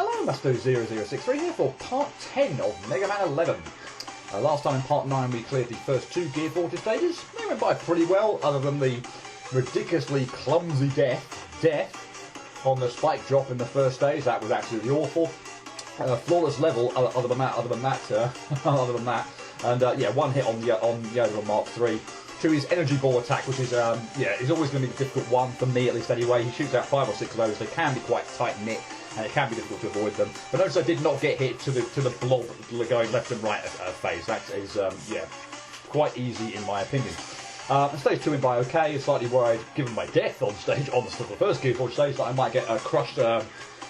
Hello, Masto0063 here for part 10 of Mega Man 11. Last time in part 9 we cleared the first 2 Gear Fortress stages. They went by pretty well, other than the ridiculously clumsy death on the spike drop in the first stage. That was absolutely awful. Flawless level, other than that, and yeah, one hit on the Mark III. To his energy ball attack, which is is always going to be a difficult one for me, at least anyway. He shoots out 5 or 6 of those. They can be quite tight knit, and it can be difficult to avoid them. But notice I did not get hit to the blob going left and right phase. That is quite easy in my opinion. Stage 2 went by okay. Slightly worried, given my death on the first Gear Forge stage, that I might get crushed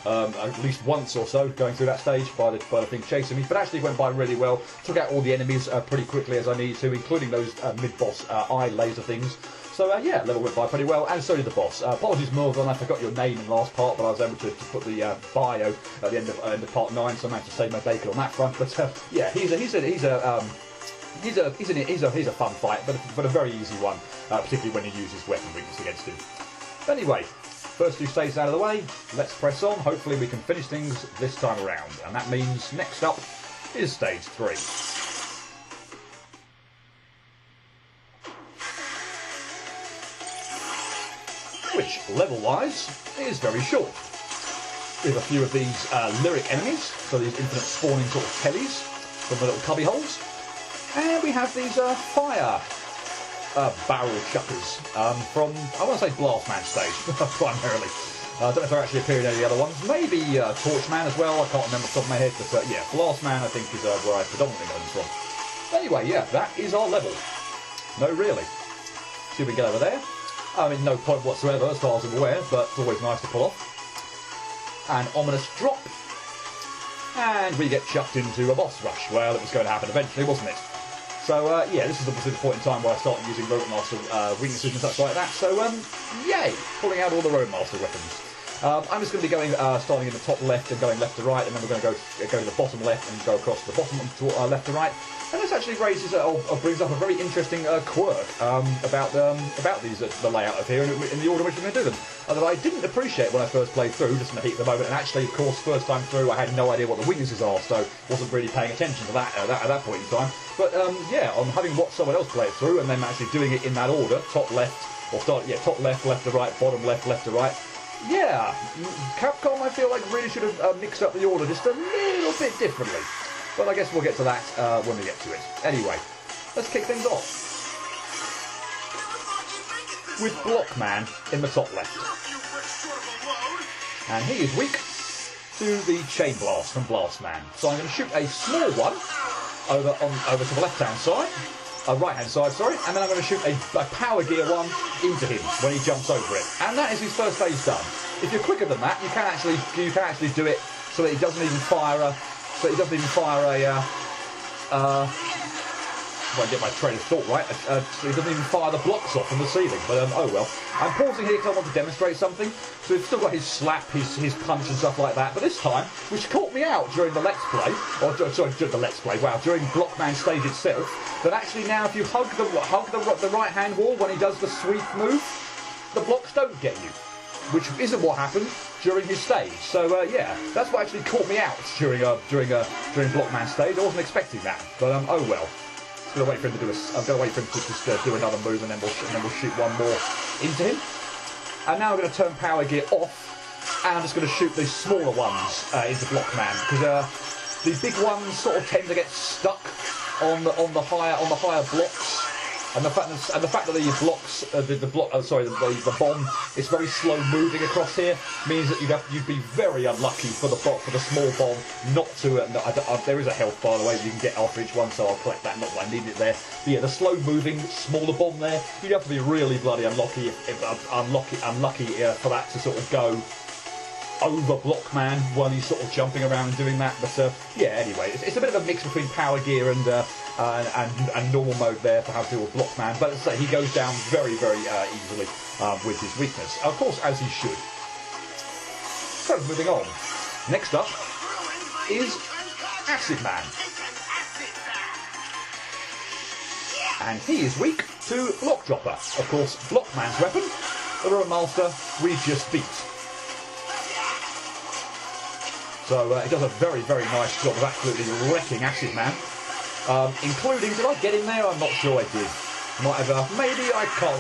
at least once or so going through that stage by the thing chasing me. But actually it went by really well. Took out all the enemies pretty quickly as I needed to, including those mid-boss eye laser things. So yeah, level went by pretty well, and so did the boss. Apologies, Morgan, I forgot your name in the last part, but I was able to put the bio at the end of part 9, so I managed to save my bacon on that front. But yeah, he's a fun fight, but a very easy one, particularly when you use his weapon weakness against him. Anyway, first 2 stages out of the way, let's press on. Hopefully we can finish things this time around, and that means next up is stage 3. Which, level-wise, is very short. We have a few of these lyric enemies, so these infinite spawning sort of tellies from the little cubby holes. And we have these fire barrel chuckers from, I want to say Blast Man stage, primarily. I don't know if they're actually appearing in any of the other ones. Maybe Torchman as well, I can't remember off the top of my head, but yeah, Blast Man I think is where I predominantly know them from. Anyway, yeah, that is our level. No, really. See if we can get over there. I mean, no point whatsoever as far as I'm aware, but it's always nice to pull off. An ominous drop. And we get chucked into a boss rush. Well, it was going to happen eventually, wasn't it? So, yeah, this is obviously the point in time where I started using Roadmaster weaknesses and such like that. So, yay! Pulling out all the Roadmaster weapons. I'm just going to be going, starting in the top left and going left to right, and then we're going to go to the bottom left and go across the bottom to left to right. And this actually raises or brings up a very interesting quirk about the layout of here and in the order in which we're going to do them. That I didn't appreciate when I first played through, just in the heat of the moment. And actually, of course, first time through, I had no idea what the weaknesses are, so wasn't really paying attention to that at that point in time. But yeah, on having watched someone else play it through and then actually doing it in that order, top left, or start, yeah, top left, left to right, bottom left, left to right. Yeah, Capcom, I feel like, really should have mixed up the order just a little bit differently. But I guess we'll get to that when we get to it. Anyway, let's kick things off with Blockman in the top left. And he is weak to the Chain Blast from Blastman. So I'm going to shoot a small one over to the left-hand side. Right-hand side, sorry, and then I'm going to shoot a Power Gear one into him when he jumps over it. And that is his first stage done. If you're quicker than that, you can actually do it so that he doesn't even fire a. If I get my train of thought right, so he doesn't even fire the blocks off from the ceiling. But oh well. I'm pausing here because I want to demonstrate something. So we've still got his slap, his punch and stuff like that. But this time, which caught me out during the Let's Play, or sorry, during the Let's Play, wow, during Blockman stage itself, that actually now if you hug the right hand wall when he does the sweep move, the blocks don't get you, which isn't what happened during his stage. So yeah, that's what actually caught me out during Blockman stage. I wasn't expecting that, but oh well. I'm going to wait for him to just do another move, and then we'll shoot one more into him. And now I'm going to turn Power Gear off, and I'm just going to shoot the smaller ones into Blockman, because the big ones sort of tend to get stuck on the higher blocks. And the fact that the blocks, the bomb is very slow moving across here means that you'd be very unlucky for the small bomb not to. There is a health, by the way, you can get after each one, so I'll collect that. Not that I needed it there. But yeah, the slow moving smaller bomb there, you'd have to be really bloody unlucky for that to sort of go over Blockman while he's sort of jumping around and doing that. But yeah, anyway, it's a bit of a mix between Power Gear and normal mode there for how to deal with Blockman. But as I say, he goes down very, very easily with his weakness. Of course, as he should. So, moving on. Next up is Acid Man. And he is weak to Block Dropper. Of course, Blockman's weapon, the Roadmaster we just beat. So it does a very, very nice job of absolutely wrecking Acid Man. Including, did I get in there? I'm not sure I did. Might have, maybe, I can't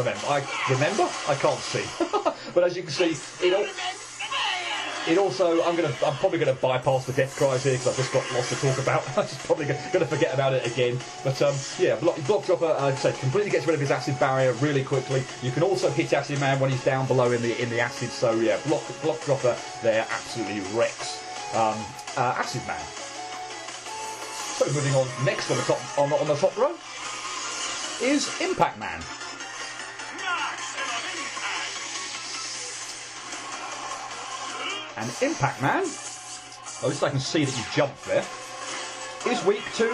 remember. I can't see. But as you can see, it also, I'm probably going to bypass the death cries here because I've just got lots to talk about. I'm just probably going to forget about it again. But yeah, Block Dropper, like I said, completely gets rid of his acid barrier really quickly. You can also hit Acid Man when he's down below in the acid. So yeah, Block Dropper there absolutely wrecks Acid Man. So moving on, next on the top row is Impact Man. And Impact Man, at least I can see that you jumped there, is weak to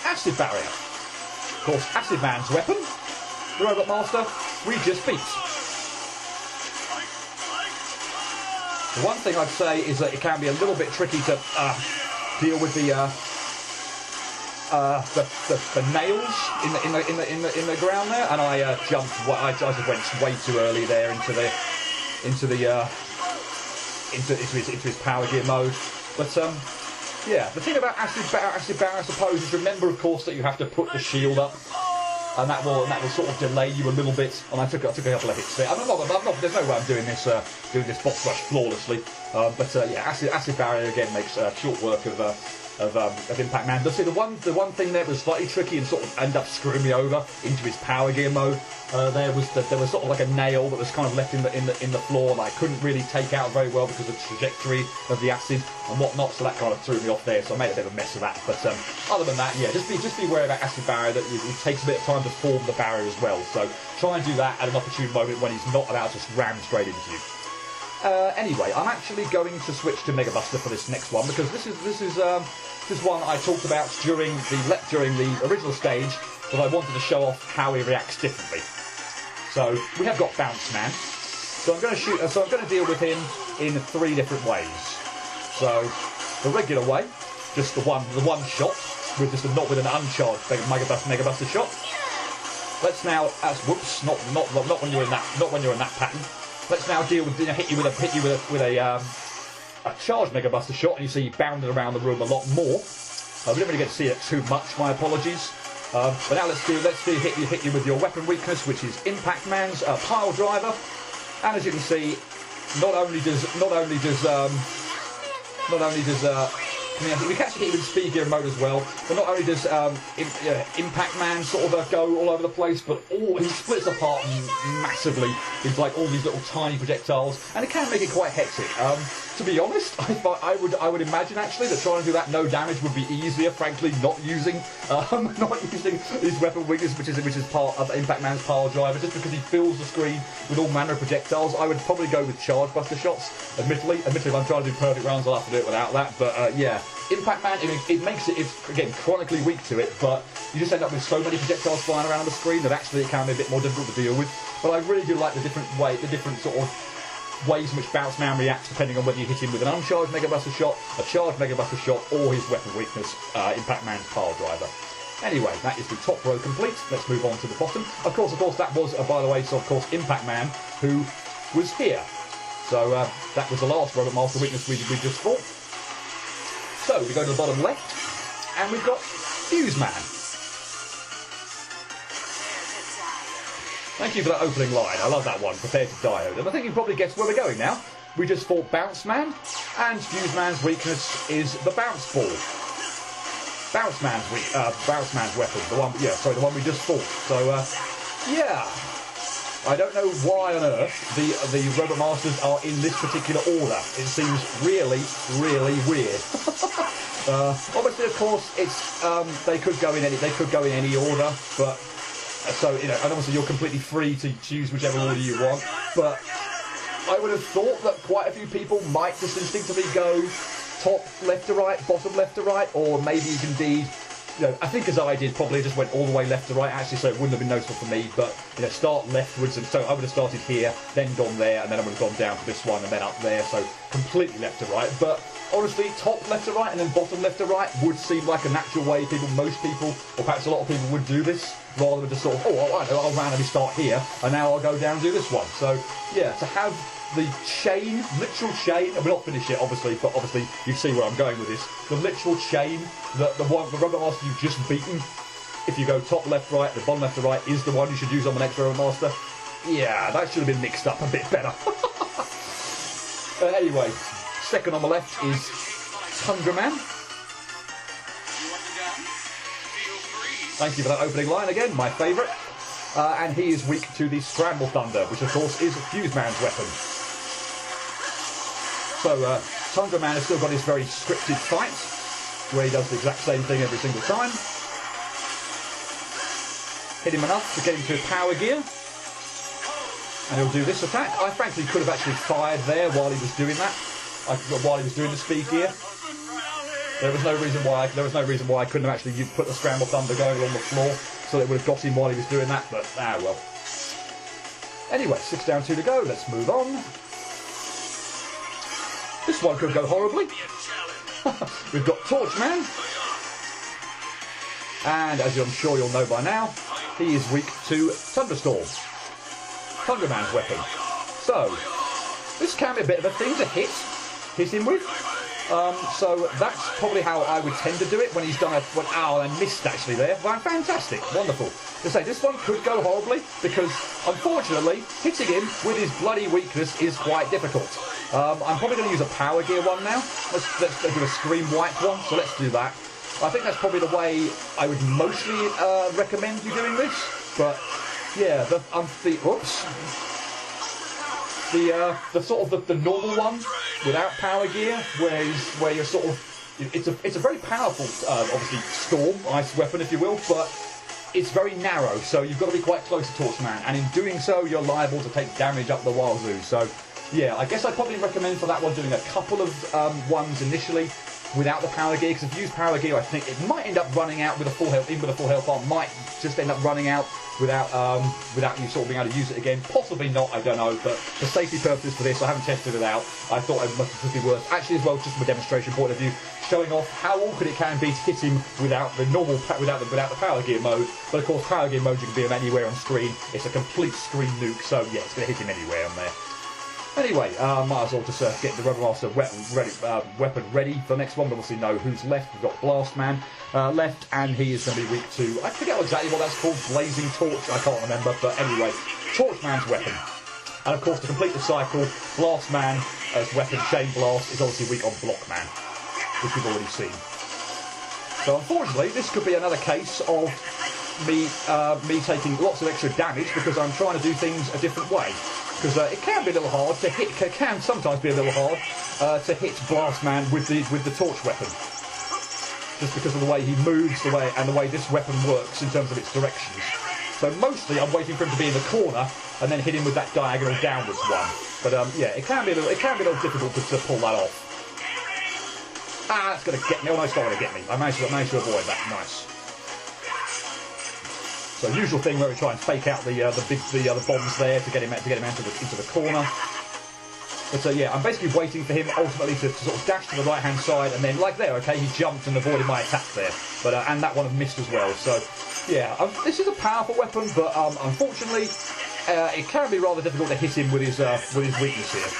Acid Barrier. Of course, Acid Man's weapon, the Robot Master, we just beat. The one thing I'd say is that it can be a little bit tricky to deal with the nails in the ground there, and I jumped. I just went way too early there into his power gear mode. But yeah, the thing about Acid Barrier, I suppose, is remember, of course, that you have to put the shield up, and that will sort of delay you a little bit. And I took a couple of hits there. I'm not. There's no way I'm doing this boss rush flawlessly. But yeah, Acid Barrier again makes short work of Impact Man. See, the one thing there was slightly tricky and sort of ended up screwing me over into his power gear mode. There was sort of like a nail that was kind of left in the floor, and I couldn't really take out very well because of the trajectory of the acid and whatnot. So that kind of threw me off there. So I made a bit of a mess of that. But other than that, yeah, just be aware about Acid Barrier, that it takes a bit of time to form the barrier as well. So try and do that at an opportune moment when he's not about to just ram straight into you. Anyway, I'm actually going to switch to Mega Buster for this next one because this is one I talked about during the original stage, but I wanted to show off how he reacts differently. So we have got Bounce Man. So I'm going to deal with him in 3 different ways. So the regular way, just the one shot with not with an uncharged Mega Buster shot. Let's now, whoops, not when you're in that pattern. Let's now deal with hit you with a charged Mega Buster shot, and you see you bounding around the room a lot more. We didn't really get to see it too much. My apologies. But now let's hit you with your weapon weakness, which is Impact Man's pile driver. And as you can see, not only does we can actually hit with speed gear mode as well, but not only does Impact Man sort of go all over the place, but he splits apart massively into like all these little tiny projectiles, and it can make it quite hectic. To be honest, I would imagine actually that trying to do that no damage would be easier. Frankly, not using his weapon weakness, which is part of Impact Man's pile driver, just because he fills the screen with all manner of projectiles. I would probably go with charge buster shots. Admittedly, if I'm trying to do perfect rounds, I'll have to do it without that. But yeah, Impact Man, it makes it's again chronically weak to it, but you just end up with so many projectiles flying around the screen that actually it can be a bit more difficult to deal with. But I really do like the different sort of ways in which Bounce Man reacts depending on whether you hit him with an uncharged Mega Buster shot, a charged Mega Buster shot, or his weapon weakness, Impact Man's pile driver. Anyway, that is the top row complete. Let's move on to the bottom. Of course, that was, by the way, so of course, Impact Man, who was here. So that was the last Robot Master weakness we just fought. So we go to the bottom left, and we've got Fuse Man. Thank you for that opening line. I love that one. Prepare to diode. And I think you probably guessed where we're going now. We just fought Bounce Man, and Fuse Man's weakness is the bounce ball. Bounce Man's weapon. The one we just fought. So yeah. I don't know why on earth the Robot Masters are in this particular order. It seems really, really weird. Obviously, of course, it's they could go in any order, but. So, and obviously you're completely free to choose whichever order you want, but I would have thought that quite a few people might just instinctively go top left to right, bottom left to right, or maybe indeed, I think as I did, probably just went all the way left to right actually, so it wouldn't have been noticeable for me, but start leftwards, and so I would have started here, then gone there, and then I would have gone down to this one, and then up there, so completely left to right. But honestly, top left to right and then bottom left to right would seem like a natural way most people, or perhaps a lot of people would do this, rather than just sort of, oh, I know, I'll randomly start here, and now I'll go down and do this one. So, yeah, to have the chain, literal chain, and we'll not finish it, obviously, but obviously you see where I'm going with this. The literal chain, the Robot Master you've just beaten, if you go top left right, the bottom left to right is the one you should use on the next Robot Master. Yeah, that should have been mixed up a bit better. Anyway, second on the left is Tundra Man. Thank you for that opening line again, my favourite. And he is weak to the Scramble Thunder, which of course is Fuse Man's weapon. So Tundra Man has still got his very scripted fights, where he does the exact same thing every single time. Hit him enough to get him to a power gear. And he'll do this attack. I frankly could have actually fired there while he was doing that. While he was doing the speed gear. There was no reason why I couldn't have actually put the Scramble Thunder going along the floor, so it would have got him while he was doing that, but well. Anyway, 6 down, 2 to go. Let's move on. This one could go horribly. We've got Torchman. And as I'm sure you'll know by now, he is weak to Thunderstorm. Tundra Man's weapon. So, this can be a bit of a thing to hit him with. So that's probably how I would tend to do it when he's done I missed actually there. Well, fantastic, wonderful. To say this one could go horribly because unfortunately hitting him with his bloody weakness is quite difficult. I'm probably going to use a power gear one now. Let's do a Scream White one. So let's do that. I think that's probably the way I would mostly recommend you doing this. But yeah, the sort of the normal one without power gear, where you're sort of, it's a very powerful obviously storm ice weapon if you will, but it's very narrow, so you've got to be quite close to Torchman, and in doing so you're liable to take damage up the wazoo. So yeah, I guess I'd probably recommend for that one doing a couple of ones initially without the power gear, because if you use power gear I think it might end up running out with a full health, even with a full health bar, might just end up running out without you sort of being able to use it again. Possibly not, I don't know, but for safety purposes for this, I haven't tested it out. I thought it must be worth, actually as well, just from a demonstration point of view, showing off how awkward it can be to hit him without the normal, without the power gear mode. But of course, power gear mode you can be him anywhere on screen. It's a complete screen nuke, so yeah, it's going to hit him anywhere on there. Anyway, might as well just get the Robot Master weapon ready for the next one. But obviously know who's left. We've got Blast Man left, and he is going to be weak to, I forget exactly what that's called, Blazing Torch, I can't remember, but anyway, Torch Man's weapon. And of course, to complete the cycle, Blast Man as weapon, Chain Blast, is obviously weak on Block Man, which we've already seen. So unfortunately, this could be another case of me taking lots of extra damage because I'm trying to do things a different way. Because it can be a little hard to hit, can sometimes be a little hard to hit Blast Man with the torch weapon. Just because of the way he moves, the way this weapon works in terms of its directions. So mostly I'm waiting for him to be in the corner and then hit him with that diagonal downwards one. But yeah, it can be a little difficult to pull that off. Ah, that's going to get me. Oh no, it's not going to get me. I managed to avoid that. Nice. So usual thing where we try and fake out the bombs there to get him into the corner. But yeah, I'm basically waiting for him ultimately to sort of dash to the right hand side, and then like there, okay, he jumped and avoided my attack there. But and that one missed as well. So yeah, this is a powerful weapon, but unfortunately, it can be rather difficult to hit him with his weakness here.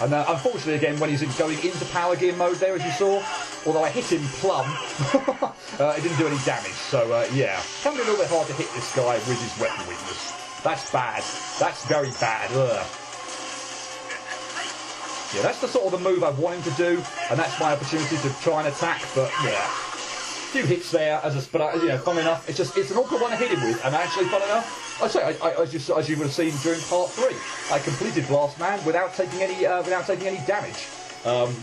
And unfortunately, again, when he's going into power gear mode there, as you saw, although I hit him plumb, it didn't do any damage. So, yeah, can be a little bit hard to hit this guy with his weapon weakness. That's bad. That's very bad. Ugh. Yeah, that's the sort of the move I want him to do, and that's my opportunity to try and attack, but, yeah. A few hits there, but you know, fun enough. It's an awkward one to hit him with, and actually, fun enough, as you would have seen during part 3, I completed Blast Man without taking any damage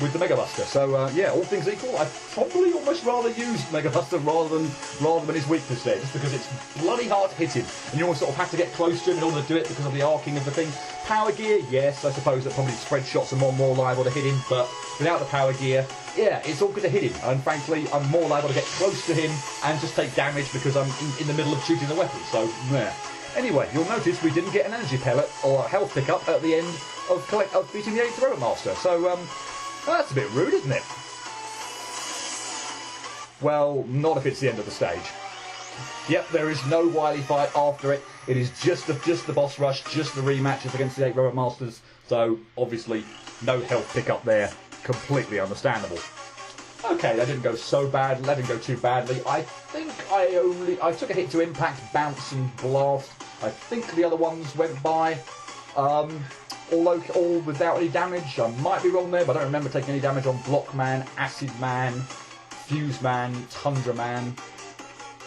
with the Mega Buster. So yeah, all things equal, I'd probably almost rather use Mega Buster rather than his weakness there, just because it's bloody hard to hit him, and you almost sort of have to get close to him in order to do it because of the arcing of the thing. Power gear, yes, I suppose that probably spread shots are more liable to hit him, but without the power gear, yeah, it's awkward to hit him, and frankly, I'm more liable to get close to him and just take damage because I'm in the middle of shooting the weapon. So yeah. Anyway, you'll notice we didn't get an energy pellet or a health pickup at the end of beating the 8th Robot Master. So Well, that's a bit rude, isn't it? Well, not if it's the end of the stage. Yep, there is no Wily fight after it. It is just the boss rush, just the rematches against the 8 Robot Masters. So, obviously, no health pickup there. Completely understandable. Okay, that didn't go so bad. That didn't go too badly. I think I took a hit to impact, bounce, and blast. I think the other ones went by. All without any damage. I might be wrong there, but I don't remember taking any damage on Block Man, Acid Man, Fuse Man, Tundra Man,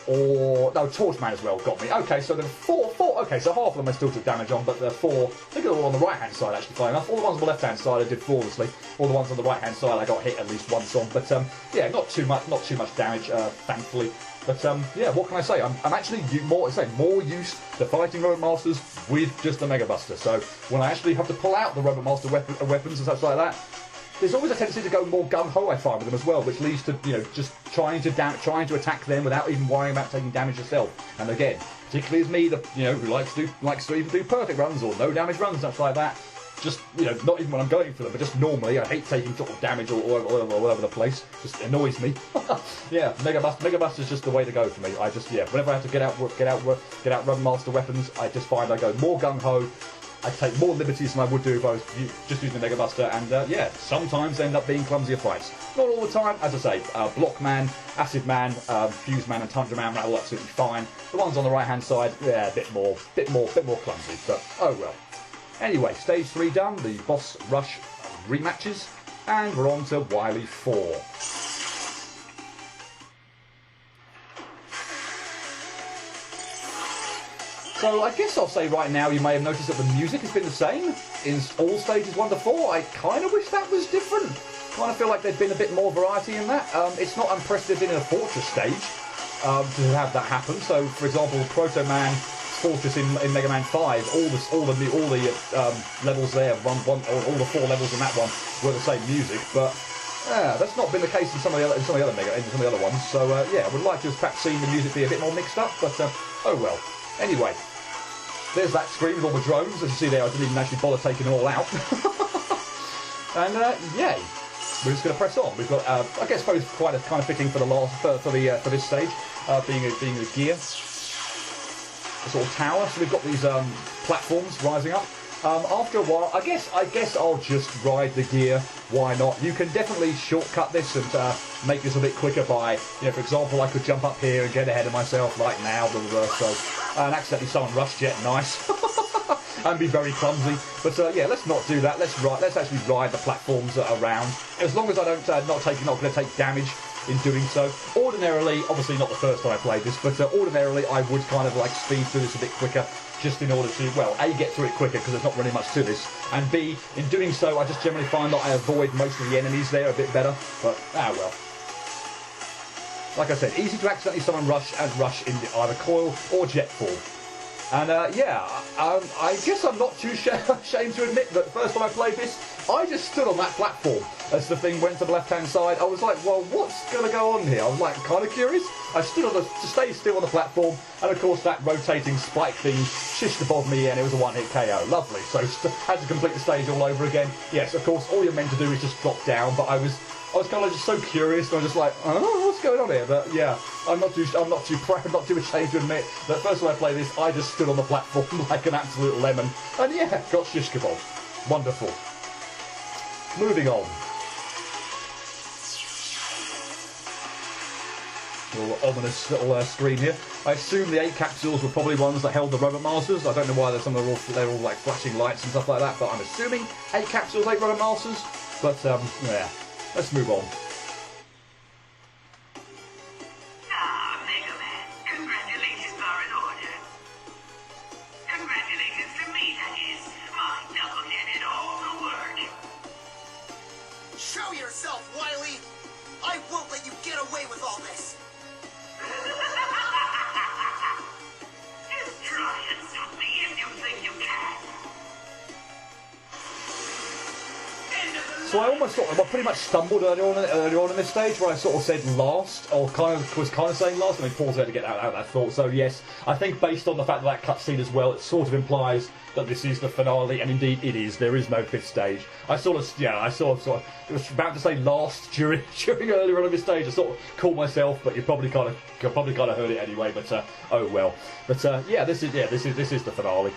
or no, Torch Man as well got me. Okay, so there were four. Okay, so half of them I still took damage on, but the 4, I think they're all on the right hand side actually. Funny enough, all the ones on the left hand side I did flawlessly. All the ones on the right hand side I got hit at least once on, but yeah, not too much damage, thankfully. But yeah, what can I say? I'm actually more used to fighting Robot Masters with just the Mega Buster. So when I actually have to pull out the Robot Master weapons and such like that, there's always a tendency to go more gung-ho, I find, with them as well, which leads to, just trying to attack them without even worrying about taking damage yourself. And again, particularly as me, who likes to even do perfect runs or no damage runs, such like that. Just, not even when I'm going for them, but just normally, I hate taking sort of damage all over the place. Just annoys me. Yeah, Mega Buster's just the way to go for me. I just, whenever I have to get out Robot Master weapons, I just find I go more gung-ho. I take more liberties than I would do if I was just using the Mega Buster, and yeah, sometimes end up being clumsier fights. Not all the time, as I say. Block Man, Acid Man, Fuse Man, and Tundra Man are all absolutely fine. The ones on the right hand side, yeah, a bit more clumsy, but oh well. Anyway, stage 3 done, the boss rush rematches, and we're on to Wily 4. So I guess I'll say right now, you may have noticed that the music has been the same in all stages 1 to 4. I kind of wish that was different. Kind of feel like there'd been a bit more variety in that. It's not unprecedented in a Fortress stage to have that happen. So, for example, Proto Man Fortress in Mega Man 5, all the levels there, all the 4 levels in that one were the same music, but that's not been the case in some of the other ones. So yeah, I would like to have perhaps seen the music be a bit more mixed up, but oh well. Anyway, there's that screen with all the drones. As you see there, I didn't even actually bother taking them all out. And yay, we're just going to press on. We've got, I guess, both quite kind of fitting for this stage, being a gear. A sort of tower, so we've got these platforms rising up. After a while, I guess I'll just ride the gear. Why not? You can definitely shortcut this and make this a bit quicker by, for example, I could jump up here and get ahead of myself like now, the reverse. So, and accidentally summon Rush Jet, nice, and be very clumsy. But yeah, let's not do that. Let's actually ride the platforms around. As long as I don't not going to take damage in doing so. Ordinarily, obviously not the first time I played this, but ordinarily I would kind of like speed through this a bit quicker, just in order to, well, A, get through it quicker because there's not really much to this, and B, in doing so I just generally find that I avoid most of the enemies there a bit better, but well. Like I said, easy to accidentally summon Rush in either coil or jet form. And yeah, I guess I'm not too ashamed to admit that the first time I played this, I just stood on that platform as the thing went to the left-hand side. I was like, well, what's going to go on here? I was like, kind of curious. I stood to stay still on the platform, and of course that rotating spike thing shished above me, and it was a one-hit KO. Lovely. So had to complete the stage all over again. Yes, of course, all you're meant to do is just drop down, but I was kind of just so curious, and I was just like, oh, what's going on here? But yeah, I'm not too proud, not too ashamed to admit that first time I played this, I just stood on the platform like an absolute lemon, and yeah, got shish kebab. Wonderful. Moving on. Little ominous little screen here. I assume the 8 capsules were probably ones that held the Robot Masters. I don't know why they're all like flashing lights and stuff like that, but I'm assuming 8 capsules, 8 Robot Masters. But yeah. Let's move on. Mega Man, congratulations are in order. Congratulations to me, that is. My knucklehead did all the work. Show yourself, Wily! I won't let you get away with all this! Just try and stop me if you think you can. So I almost sort of, I pretty much stumbled earlier on in this stage where I sort of said last, or was kind of saying last, and I paused there to get out that thought. So yes, I think based on the fact that cutscene as well, it sort of implies that this is the finale, and indeed it is. There is no fifth stage. I sort of was about to say last during earlier on in this stage. I sort of called myself, but you probably kind of heard it anyway. But oh well. But yeah, this is the finale.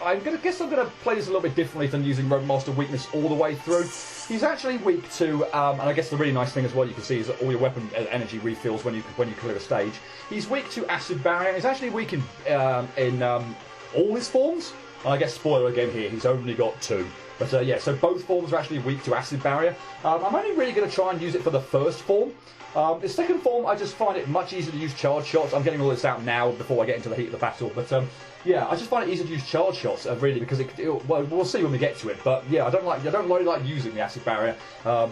I guess I'm gonna play this a little bit differently than using Roadmaster weakness all the way through. He's actually weak to, and I guess the really nice thing as well you can see is that all your weapon energy refills when you clear a stage. He's weak to acid barrier. He's actually weak in all his forms. And I guess spoiler again here, he's only got 2. But yeah, so both forms are actually weak to acid barrier. I'm only really going to try and use it for the first form. The second form, I just find it much easier to use charge shots. I'm getting all this out now before I get into the heat of the battle. But yeah, I just find it easier to use charge shots really because well, we'll see when we get to it. But yeah, I don't really like using the acid barrier,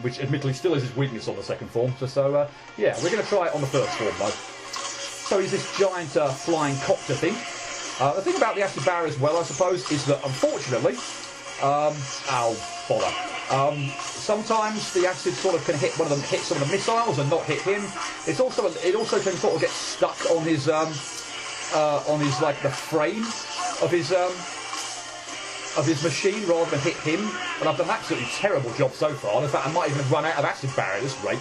which admittedly still is his weakness on the second form. So yeah, we're going to try it on the first form though. So he's this giant flying copter thing. The thing about the acid barrier as well, I suppose, is that unfortunately, sometimes the acid sort of can hit some of the missiles and not hit him. It also can sort of get stuck on his like the frame of his machine rather than hit him. And I've done an absolutely terrible job so far. In fact, I might even have run out of acid barrier at this rate.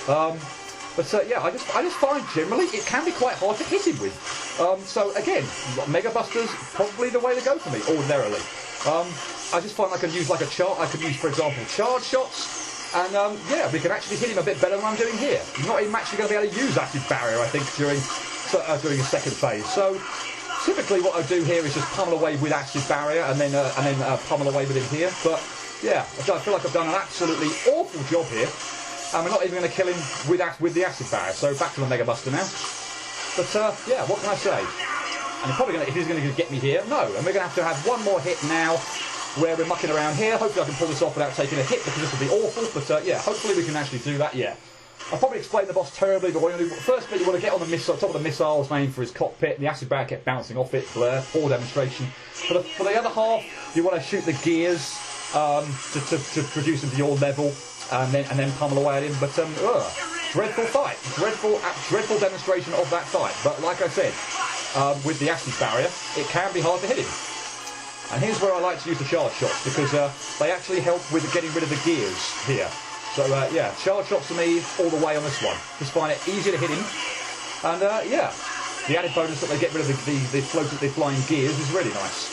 But yeah, I just find generally it can be quite hard to hit him with. So again, Mega Busters probably the way to go for me ordinarily. I just find I could use, for example, charge shots, and yeah, we can actually hit him a bit better than I'm doing here. I'm not even actually going to be able to use acid barrier, I think, during a second phase. So typically, what I do here is just pummel away with acid barrier, and then pummel away with him here. But yeah, I feel like I've done an absolutely awful job here, and we're not even going to kill him with the acid barrier. So back to the Mega Buster now. But yeah, what can I say? And if he's going to get me here, no. And we're going to have one more hit now, where we're mucking around here. Hopefully I can pull this off without taking a hit, because this would be awful. But yeah, hopefully we can actually do that. Yeah. I'll probably explain the boss terribly, but what you want to do, first bit, you want to get on the top of the missiles, aim for his cockpit. The acid barrier kept bouncing off it. Poor demonstration. For the other half, you want to shoot the gears to produce them to your level, and then pummel away at him. But dreadful fight, dreadful demonstration of that fight. But like I said, with the acid barrier, it can be hard to hit him. And here's where I like to use the charge shots, because they actually help with getting rid of the gears here. So yeah, charge shots for me all the way on this one. Just find it easier to hit him. And yeah, the added bonus that they get rid of the flying gears is really nice.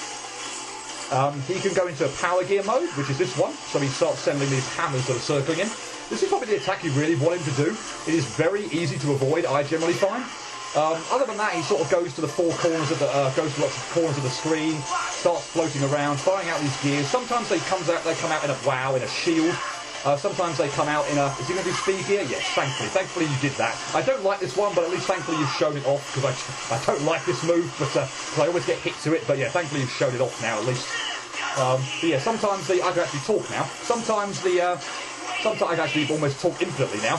He can go into a power gear mode, which is this one. So he starts sending these hammers that are circling him. This is probably the attack you really want him to do. It is very easy to avoid, I generally find. Other than that, he sort of goes to the lots of corners of the screen, starts floating around, firing out these gears. Sometimes they come out in a shield. Sometimes they come out in a... Is he going to do speed gear? Yes, thankfully you did that. I don't like this one, but at least thankfully you've shown it off, because I don't like this move, but I always get hit to it. But yeah, thankfully you've shown it off now at least. But yeah, sometimes I can actually talk now. Sometimes I can actually almost talk infinitely now.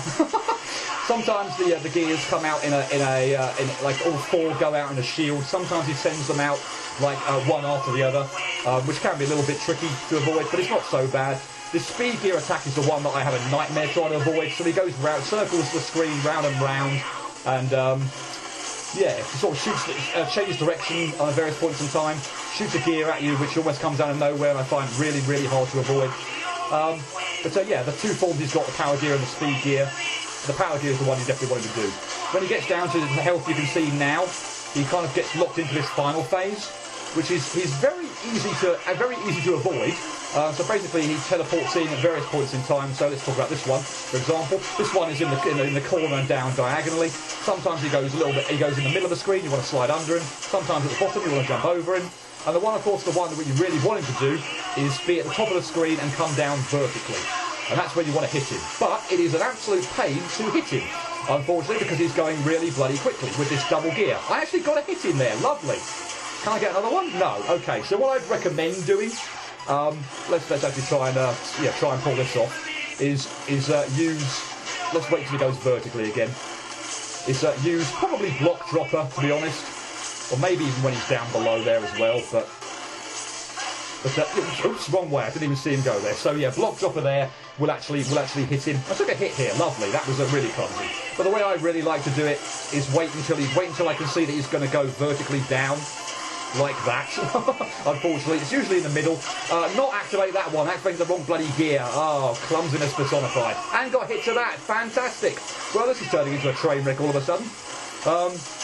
Sometimes the gears come out in like all 4 go out in a shield. Sometimes he sends them out like one after the other, which can be a little bit tricky to avoid, but it's not so bad. The speed gear attack is the one that I have a nightmare trying to avoid. So he goes round, circles the screen round and round, and yeah, he sort of changes direction on various points in time, shoots a gear at you, which almost comes out of nowhere, and I find really, really hard to avoid. But yeah, the 2 forms he's got, the power gear and the speed gear. The power gear is the one you definitely want him to do. When he gets down to the health you can see now, he kind of gets locked into this final phase, which is very easy to avoid. So basically he teleports in at various points in time. So let's talk about this one, for example. This one is in the corner and down diagonally. Sometimes he goes in the middle of the screen, you want to slide under him. Sometimes at the bottom, you want to jump over him. And the one that you really want him to do is be at the top of the screen and come down vertically. And that's where you want to hit him. But it is an absolute pain to hit him, unfortunately, because he's going really bloody quickly with this double gear. I actually got a hit in there, lovely. Can I get another one? No. Okay, so what I'd recommend doing, let's actually try and pull this off, is use, let's wait till he goes vertically again, is use probably block dropper, to be honest, or maybe even when he's down below there as well, but But oops, wrong way. I didn't even see him go there. So yeah, block dropper there will actually hit him. I took a hit here. Lovely. That was really clumsy. But the way I really like to do it is wait until I can see that he's going to go vertically down. Like that. Unfortunately, it's usually in the middle. Not activate that one. Activating the wrong bloody gear. Oh, clumsiness personified. And got hit to that. Fantastic. Well, this is turning into a train wreck all of a sudden.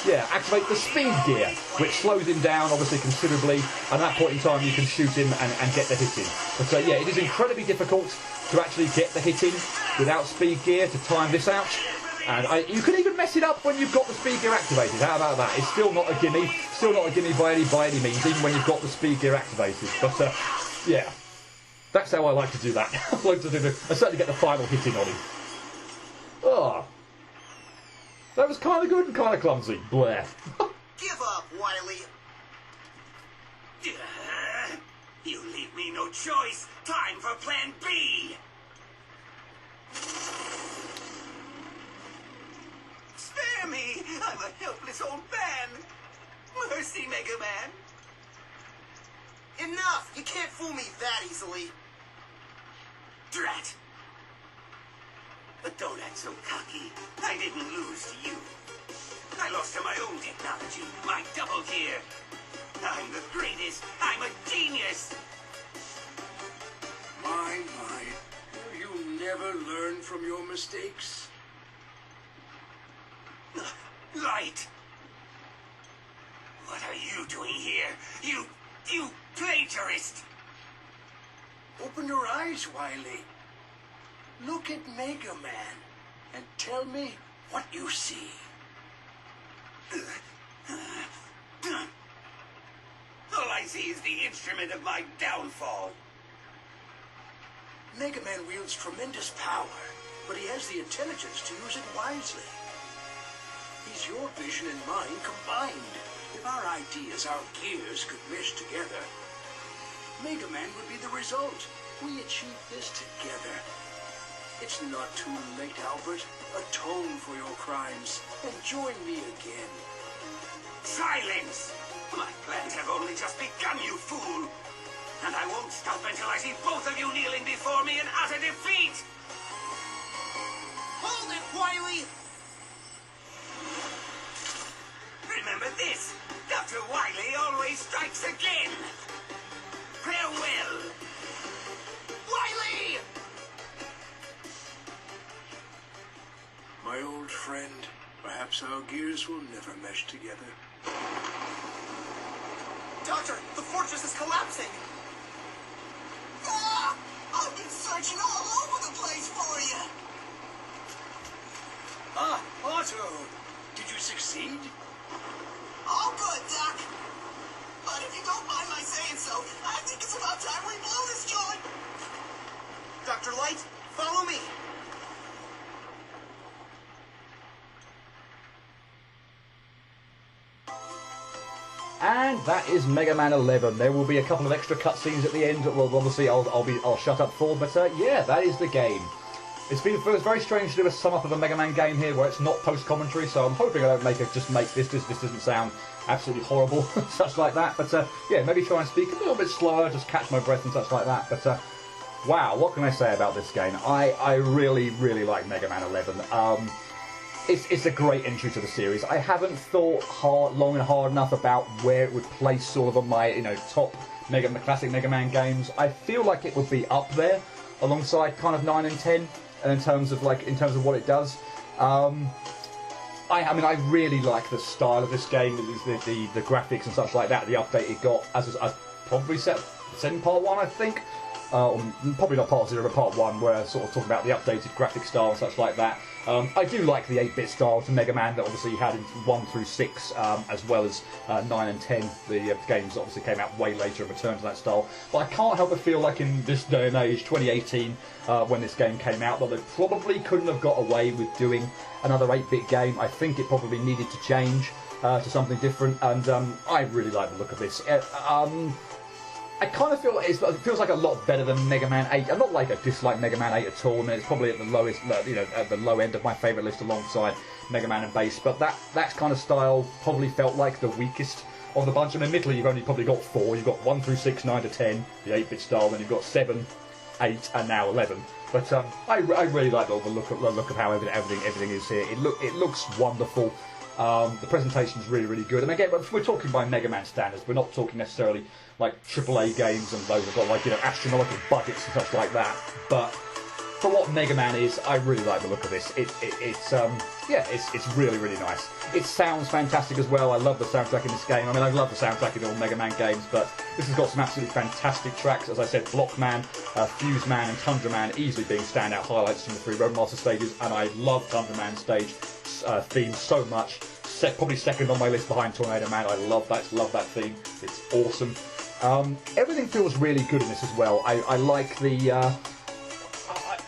Yeah, activate the speed gear, which slows him down, obviously, considerably. And at that point in time, you can shoot him and get the hit in. But yeah, it is incredibly difficult to actually get the hit in without speed gear to time this out. And you can even mess it up when you've got the speed gear activated. How about that? It's still not a gimme. Still not a gimme by any means, even when you've got the speed gear activated. But yeah, that's how I like to do that. I like to do I certainly get the final hit in on him. Oh, that was kind of good and kind of clumsy. Blair. Give up, Wily. You leave me no choice. Time for Plan B. Spare me! I'm a helpless old man! Mercy, Mega Man! Enough! You can't fool me that easily. Drat! But don't act so cocky. I didn't lose to you. I lost to my own technology, my double gear. I'm the greatest. I'm a genius. My, will you never learn from your mistakes? Light! What are you doing here? You plagiarist! Open your eyes, Wily. Look at Mega Man and tell me what you see. All I see is the instrument of my downfall. Mega Man wields tremendous power, but he has the intelligence to use it wisely. He's your vision and mine combined. If our ideas, our gears, could mesh together, Mega Man would be the result. We achieved this together. It's not too late, Albert. Atone for your crimes and join me again. Silence! My plans have only just begun, you fool! And I won't stop until I see both of you kneeling before me in utter defeat! Hold it, Wily! Remember this! Dr. Wily always strikes again! Farewell! Wily! My old friend, perhaps our gears will never mesh together. Doctor, the fortress is collapsing! Ah! I've been searching all over the place for you! Ah, Otto! Did you succeed? All good, Doc. But if you don't mind my saying so, I think it's about time we blow this joint! Dr. Light, follow me! And that is Mega Man 11. There will be a couple of extra cutscenes at the end. Well, obviously I'll shut up for, but yeah, that is the game. It's very strange to do a sum up of a Mega Man game here where it's not post commentary. So I'm hoping I don't make this doesn't sound absolutely horrible, such like that. But yeah, maybe try and speak a little bit slower, just catch my breath and such like that. But wow, what can I say about this game? I really like Mega Man 11. It's a great entry to the series. I haven't thought long and hard enough about where it would place sort of on my top classic Mega Man games. I feel like it would be up there alongside kind of 9 and 10, and in terms of what it does. I mean, I really like the style of this game, the graphics and such like that. The update it got, as probably said in part 1, I think. Probably not part 0, but part 1, where I sort of talk about the updated graphic style and such like that. I do like the 8-bit style to Mega Man that obviously you had in 1 through 6, as well as 9 and 10. The games obviously came out way later and returned to that style. But I can't help but feel like in this day and age, 2018, when this game came out, that they probably couldn't have got away with doing another 8-bit game. I think it probably needed to change to something different, and I really like the look of this. I kind of feel it feels like a lot better than Mega Man 8. I'm not like I dislike Mega Man 8 at all. I mean, it's probably at the lowest, at the low end of my favourite list alongside Mega Man and Bass. But that kind of style probably felt like the weakest of the bunch. And admittedly, you've only probably got 4. You've got 1 through 6, 9 to 10, the 8-bit style, then you've got 7, 8, and now 11. But I really like the look of how everything is here. It looks wonderful. The presentation's really good. And again, we're talking by Mega Man standards. We're not talking necessarily like AAA games and those have got like, you know, astronomical budgets and such like that. But for what Mega Man is, I really like the look of this. It's really nice. It sounds fantastic as well. I love the soundtrack in this game. I mean, I love the soundtrack in all Mega Man games, but this has got some absolutely fantastic tracks. As I said, Block Man, Fuse Man, and Tundra Man easily being standout highlights from the 3 Roadmaster stages, and I love Tundra Man's stage theme so much. Probably second on my list behind Tornado Man. I love that theme. It's awesome. Everything feels really good in this as well. I like the.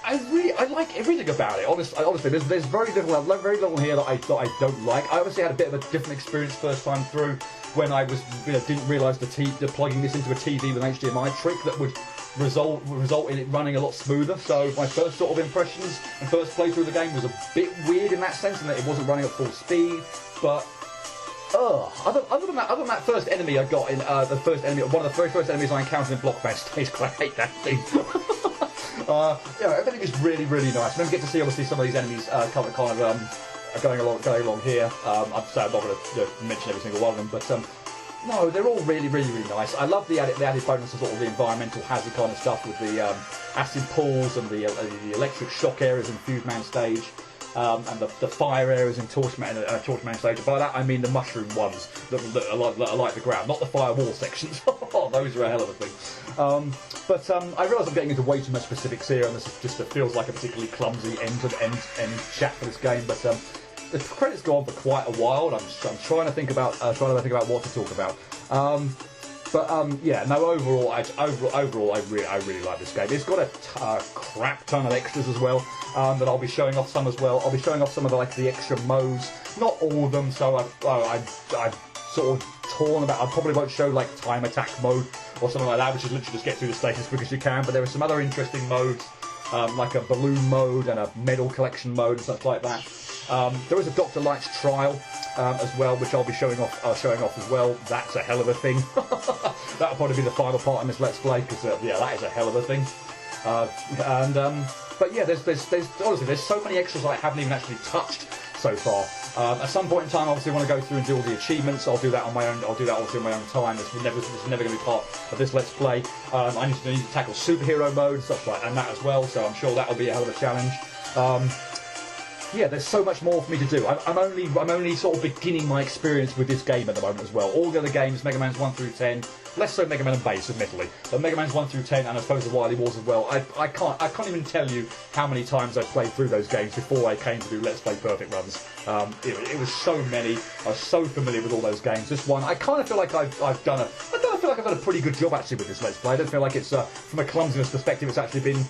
I like everything about it. Honestly, there's very little here that I don't like. I obviously had a bit of a different experience first time through when I was didn't realise the plugging this into a TV with an HDMI trick that would result in it running a lot smoother. So my first sort of impressions and first playthrough of the game was a bit weird in that sense, in that it wasn't running at full speed. But other than that first enemy I got in one of the very first enemies I encountered in Blockman stage, I hate that thing. Everything is really nice. And then we get to see obviously some of these enemies going along here. I'm not going to mention every single one of them, but no, they're all really nice. I love the added bonus of sort of the environmental hazard kind of stuff with the acid pools and the electric shock areas in Fuse Man stage. And the fire areas in Torchman stage. By that I mean the mushroom ones that are like the ground, not the firewall sections. Those are a hell of a thing. But I realise I'm getting into way too much specifics here, and this just feels like a particularly clumsy end chat for this game. But the credits go on for quite a while, and I'm trying to think about what to talk about. Overall, I really like this game. It's got a crap ton of extras as well that I'll be showing off some as well. I'll be showing off some of the extra modes, not all of them. So I've sort of torn about. I probably won't show like time attack mode or something like that, which is literally just get through the stage as quick as you can. But there are some other interesting modes, like a balloon mode and a medal collection mode and stuff like that. There is a Dr. Light's trial as well, which I'll be showing off as well. That's a hell of a thing. That'll probably be the final part in this Let's Play, because that is a hell of a thing. But yeah, there's honestly there's so many extras I haven't even actually touched so far. At some point in time, obviously, I want to go through and do all the achievements. I'll do that on my own. I'll do that obviously on my own time. This is never going to be part of this Let's Play. I need to tackle superhero mode and stuff like that as well. So I'm sure that'll be a hell of a challenge. Yeah, there's so much more for me to do. I'm only sort of beginning my experience with this game at the moment as well. All the other games, Mega Man's 1 through 10, less so Mega Man and Bass, admittedly, but Mega Man's 1 through 10, and I suppose the Wily Wars as well. I can't even tell you how many times I played through those games before I came to do Let's Play Perfect runs. It was so many. I was so familiar with all those games. This one, I kind of feel like I've done a pretty good job actually with this Let's Play. I don't feel like it's from a clumsiness perspective, it's actually been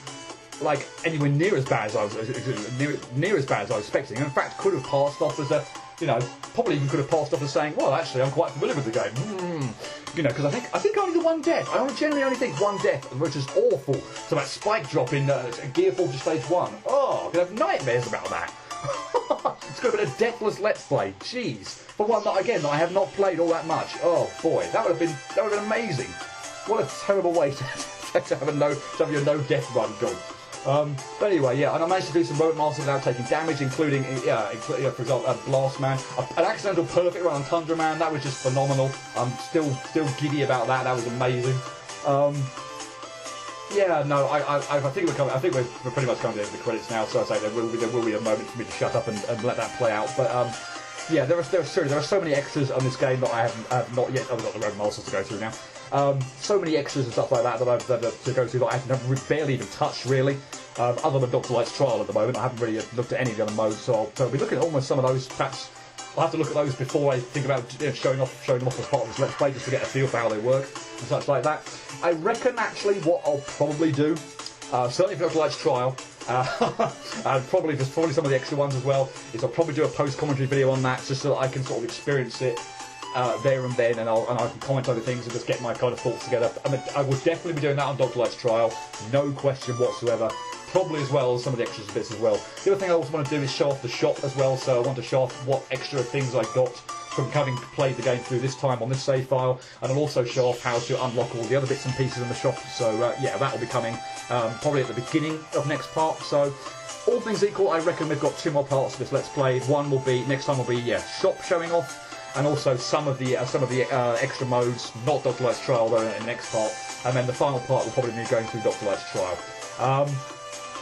like anywhere near as bad as I was expecting. And in fact, could have passed off as a, probably even could have passed off as saying, well, actually, I'm quite familiar with the game. Because I think only the one death. I generally only think one death, which is awful. So that spike drop in Gear Forge Stage 1. Oh, I'm gonna have nightmares about that. It's going to be a deathless Let's Play. Jeez, for one that I have not played all that much. Oh boy, that would have been amazing. What a terrible way to have your no death run gone. But anyway, yeah, and I managed to do some Roadmaster without taking damage, including for example, Blast Man, an accidental perfect run on Tundra Man. That was just phenomenal. I'm still giddy about that. That was amazing. Yeah, no, I think we're pretty much coming to the end of the credits now. So I say there will be a moment for me to shut up and let that play out. But yeah, there are so many extras on this game that I have not yet. I've got the Roadmasters to go through now. So many extras and stuff like that that to go through that I have barely even touched really. Other than Dr. Light's trial at the moment, I haven't really looked at any of the other modes, so I'll be looking at almost some of those. Perhaps I'll have to look at those before I think about showing them off as part of this Let's Play, just to get a feel for how they work and such like that. I reckon actually what I'll probably do, certainly for Dr. Light's trial, and probably some of the extra ones as well, is I'll probably do a post-commentary video on that, just so that I can sort of experience it there and then, and I can comment over things and just get my kind of thoughts together. I will definitely be doing that on Dr. Light's trial, no question whatsoever. Probably as well as some of the extras bits as well. The other thing I also want to do is show off the shop as well, so I want to show off what extra things I got from having played the game through this time on this save file, and I'll also show off how to unlock all the other bits and pieces in the shop. So yeah, that will be coming probably at the beginning of next part. So all things equal, I reckon we've got 2 more parts of this Let's Play. One will be next time will be shop showing off, and also some of the extra modes, not Dr. Light's Trial though in the next part, and then the final part will probably be going through Dr. Light's Trial.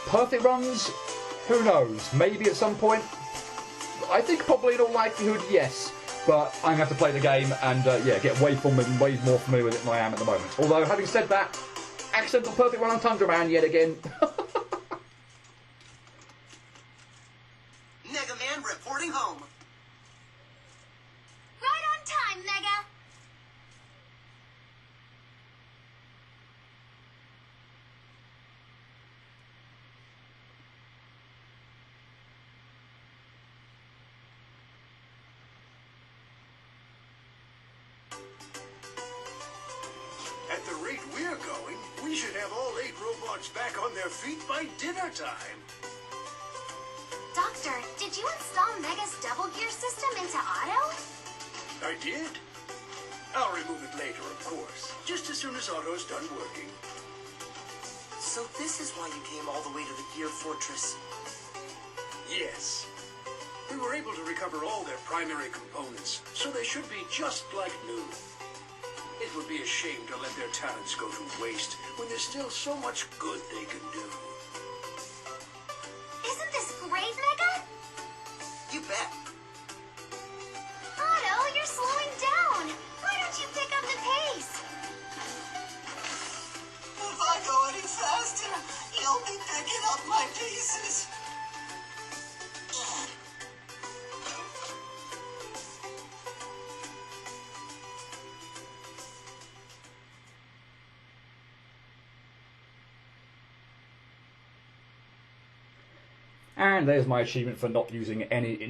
Perfect runs, who knows? Maybe at some point. I think probably in all likelihood, yes. But I'm going to have to play the game and get way more familiar with it than I am at the moment. Although, having said that, accidental perfect run on Tundra Man yet again. Mega Man reporting home. Right on time, Mega. At the rate we're going, we should have all 8 robots back on their feet by dinner time. Doctor, did you install Mega's double gear system into auto? I did. I'll remove it later, of course, just as soon as Otto's done working. So this is why you came all the way to the Gear Fortress. Yes. We were able to recover all their primary components, so they should be just like new. It would be a shame to let their talents go to waste when there's still so much good they can do. Isn't this great, Mega? You bet. Otto, you're slowing down. Why don't you pick up the pace? If I go any faster, you'll be picking up my pieces. And there's my achievement for not using any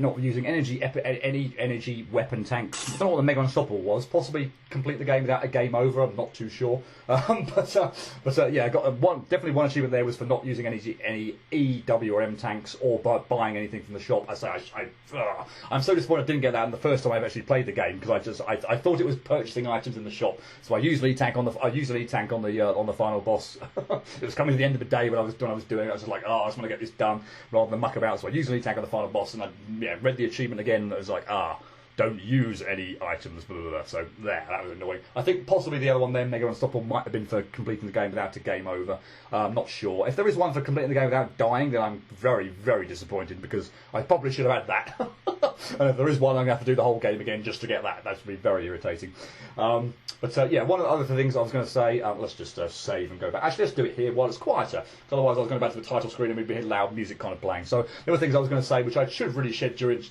energy weapon tanks. I don't know what the Mega Unstoppable was. Possibly complete the game without a game over. I'm not too sure. But yeah, I got definitely one achievement there was for not using any E, W, or M tanks or buying anything from the shop. I'm so disappointed I didn't get that in the first time I've actually played the game because I thought it was purchasing items in the shop. So I usually tank on the final boss. It was coming to the end of the day when I was doing it. I was just like, I just want to get this done rather than muck about. So I usually tank on the final boss, and I read the achievement again, and it was like, don't use any items, blah, blah, blah. So there, that was annoying. I think possibly the other one then, Mega Unstoppable, might have been for completing the game without a game over. I'm not sure. If there is one for completing the game without dying, then I'm very, very disappointed because I probably should have had that. And if there is one, I'm going to have to do the whole game again just to get that. That would be very irritating. Yeah, one of the other things I was going to say, let's just save and go back. Actually, let's do it here while it's quieter. Otherwise, I was going back to the title screen and we'd be hearing loud music kind of playing. So there were things I was going to say, which I should have really said during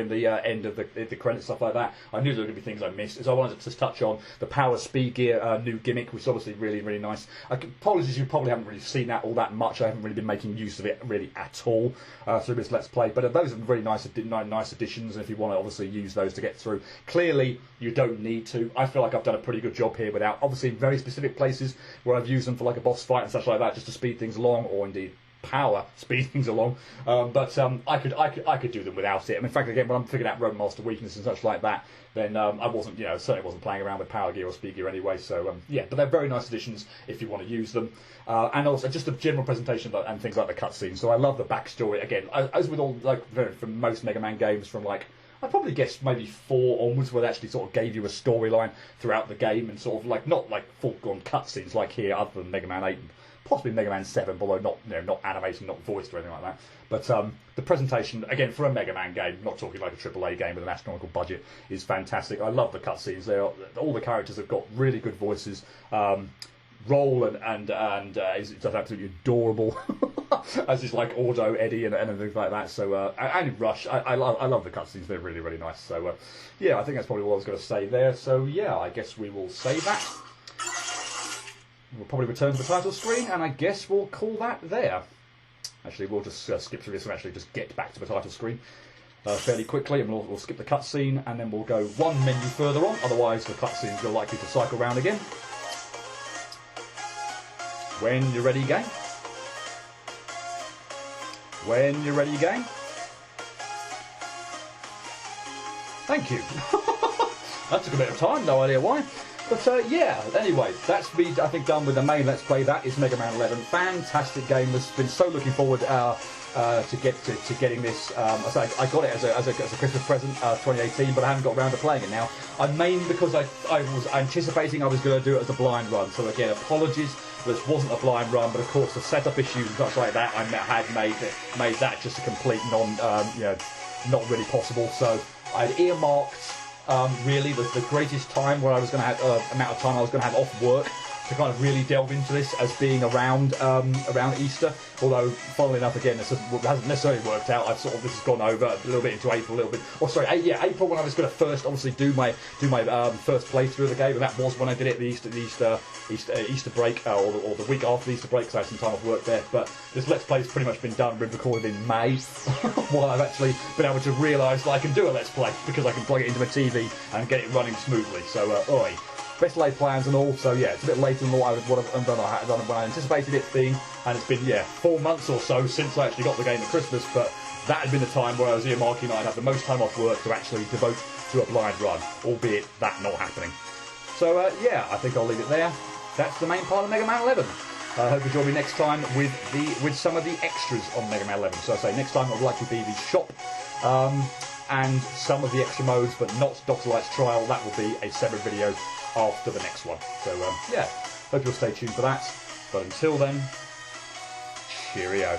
the end of the credits, stuff like that. I knew there were going to be things I missed. So I wanted to just touch on the Power Speed Gear new gimmick, which is obviously really, really nice. Apologies, you probably haven't really seen that all that much. I haven't really been making use of it really at all through this Let's Play. But those are really nice additions, and if you want to obviously use those to get through, clearly you don't need to. I feel like I've done a pretty good job here without, obviously in very specific places where I've used them for like a boss fight and such like that, just to speed things along, or indeed power speed things along. I could do them without it. I mean, in fact, again, when I'm figuring out Road Master weakness and such like that, then I wasn't, certainly wasn't playing around with power gear or speed gear anyway. So but they're very nice additions if you want to use them. And also just a general presentation and things like the cutscenes. So I love the backstory. Again, as with all from most Mega Man games, from I probably guess maybe 4 onwards, where they actually sort of gave you a storyline throughout the game and sort of not full-on cutscenes like here, other than Mega Man 8 and possibly Mega Man 7, although not animated, not voiced or anything like that. But the presentation, again, for a Mega Man game, not talking like a AAA game with an astronomical budget, is fantastic. I love the cutscenes. All the characters have got really good voices. Roll and is just absolutely adorable, as is like Auto, Eddie, and things like that. So and Rush, I love the cutscenes. They're really, really nice. So I think that's probably all I was going to say there. So I guess we will save that. We'll probably return to the title screen, and I guess we'll call that there. Actually, we'll just skip through this and actually just get back to the title screen fairly quickly, and we'll skip the cutscene, and then we'll go one menu further on. Otherwise, the cutscenes are likely to cycle round again. When you're ready, game. When you're ready, game. Thank you. That took a bit of time, no idea why. But yeah, anyway, that's me, I think, done with the main Let's Play. That is Mega Man 11. Fantastic game. I've been so looking forward to getting this. I got it as a Christmas present, 2018, but I haven't got around to playing it now. Mainly because I was anticipating I was going to do it as a blind run. So again, apologies. This wasn't a blind run, but of course the setup issues and such like that I had made that just a complete not really possible. So I'd earmarked really the greatest time where I was going to have amount of time I was going to have off work to kind of really delve into this as being around Easter. Although, funnily enough, again, this hasn't necessarily worked out. This has gone over a little bit into April, April when I was going to first obviously do my first playthrough of the game, and that was when I did it the Easter break or the week after the Easter break, because I had some time off work there. But this Let's Play has pretty much been done, been recorded in May, while I've actually been able to realise that I can do a Let's Play because I can plug it into my TV and get it running smoothly. So, oi. Best laid plans and all, so yeah, it's a bit later than what I've done when I anticipated it being, and it's been 4 months or so since I actually got the game at Christmas, but that had been the time where I was earmarking I'd have the most time off work to actually devote to a blind run, albeit that not happening. So yeah, I think I'll leave it there. That's the main part of Mega Man 11. I hope you join me next time with some of the extras on Mega Man 11. So I say next time it'll likely be the shop and some of the extra modes, but not Dr. Light's trial. That will be a separate video after the next one. So yeah, hope you'll stay tuned for that. But until then, cheerio.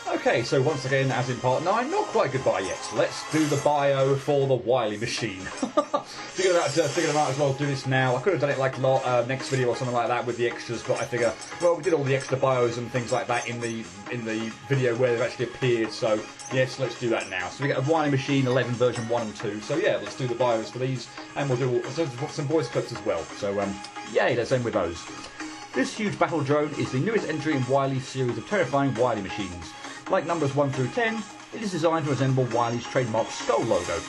Okay, so once again, as in part 9, not quite goodbye yet. Let's do the bio for the Wily machine. Figured I might as well do this now. I could have done it like next video or something like that with the extras, but I figure, well, we did all the extra bios and things like that in the video where they've actually appeared, so yes, let's do that now. So we get a Wily machine 11 version 1 and 2, so yeah, let's do the bios for these, and we'll do some voice clips as well. So yay, let's end with those. This huge battle drone is the newest entry in Wily's series of terrifying Wily machines. Like numbers 1 through 10, it is designed to resemble Wily's trademark skull logo.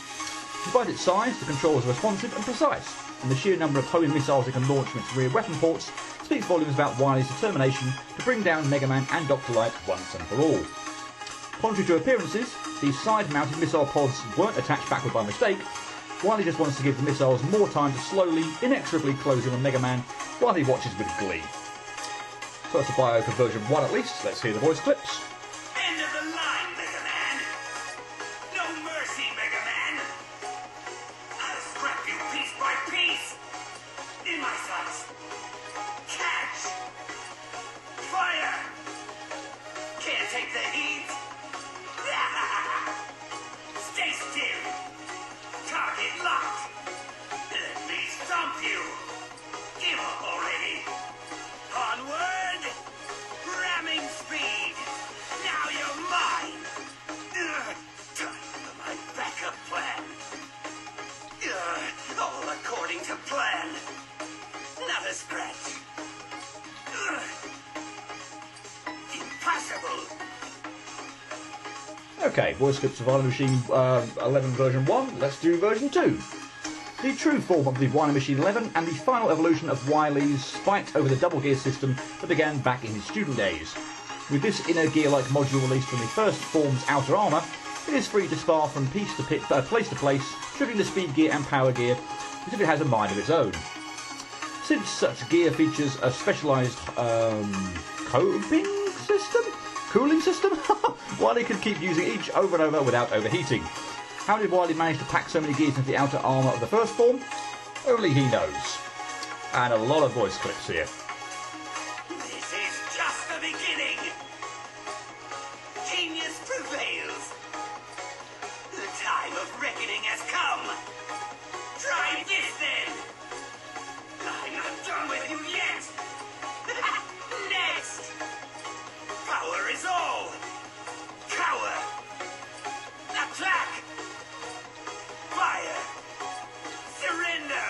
Despite its size, the controls are responsive and precise, and the sheer number of homing missiles it can launch from its rear weapon ports speaks volumes about Wily's determination to bring down Mega Man and Dr. Light once and for all. Contrary to appearances, these side-mounted missile pods weren't attached backward by mistake. Wily just wants to give the missiles more time to slowly, inexorably close in on Mega Man while he watches with glee. So that's a bio for version 1 at least. Let's hear the voice clips. End of the line, Mega Man. No mercy, Mega Man. I'll scrap you piece by piece. In my sights. Catch. Fire. Can't take the heat. Stay still. Target locked. Let me stomp you. Give up already. Onward. Ramming speed. Now you're mine. Time for my backup plan. All according to plan. Not a scratch. Impossible. Okay, voice clips of Wily Machine 11 version 1, let's do version 2. The true form of the Wily Machine 11 and the final evolution of Wily's fight over the double gear system that began back in his student days. With this inner gear-like module released from the first form's outer armour, it is free to spar from place to place, triggering the speed gear and power gear as if it has a mind of its own. Since such gear features a specialised cooling system, Wily could keep using each over and over without overheating. How did Wily manage to pack so many gears into the outer armour of the first form? Only he knows. And a lot of voice clips here. This is just the beginning. Genius prevails. The time of reckoning has come. Try this then. I'm not done with you yet. Next. Power is all. Cower. Attack. Fire. Surrender.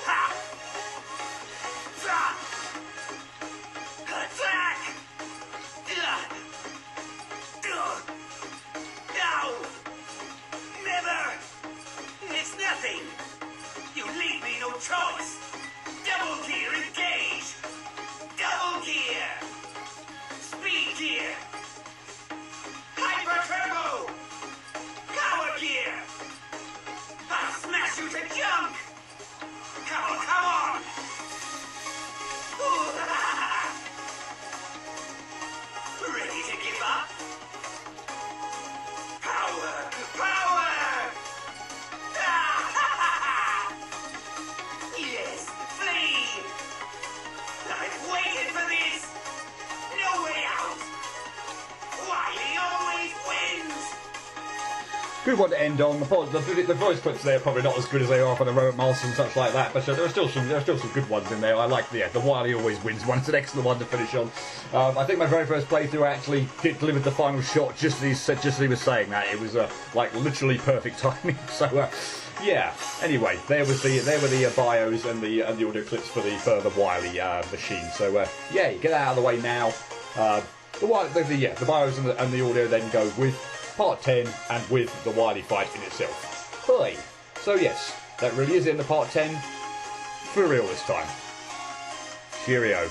Ha. Drop. Attack. No. Never. good one to end on. The voice clips there are probably not as good as they are for the Robert Marson and such like that, but there are still some good ones in there. I like the Wily always wins one. It's an excellent one to finish on. I think my very first playthrough I actually delivered the final shot just as he was saying that. It was like literally perfect timing. So yeah. Anyway, there were the bios and the audio clips for the Wily machine. So yeah, get that out of the way now. The bios and the audio then go with part 10 and with the Wily fight in itself. Hey. So yes, that really is it in the part 10. For real this time. Cheerio.